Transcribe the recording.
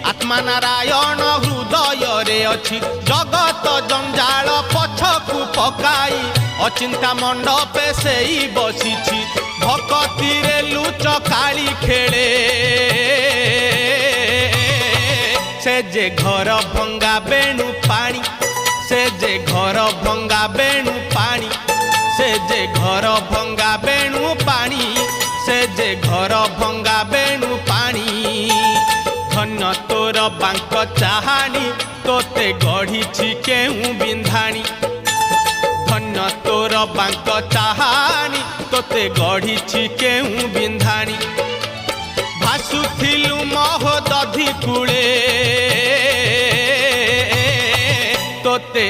आत्मा नारायण हृदय रे अच्छी जगत जंजाल पछकु पकाई अचिंता मंडपे से बसी भक्ति रे लुच काली खेले से जे घर भंगा बेणु पानी से जे घर भंगा बेणु पानी से जे घर भंगा बेणु पानी से जे घर भंगा बेणु पानी धन्य तोर बांक चाहानी तोते गढ़ी केहू बिंधाणी धन्य तोर बांक चाहानी तोते गढ़ी केहू बिंधाणी भासुथिलु महोदधि कूले तोते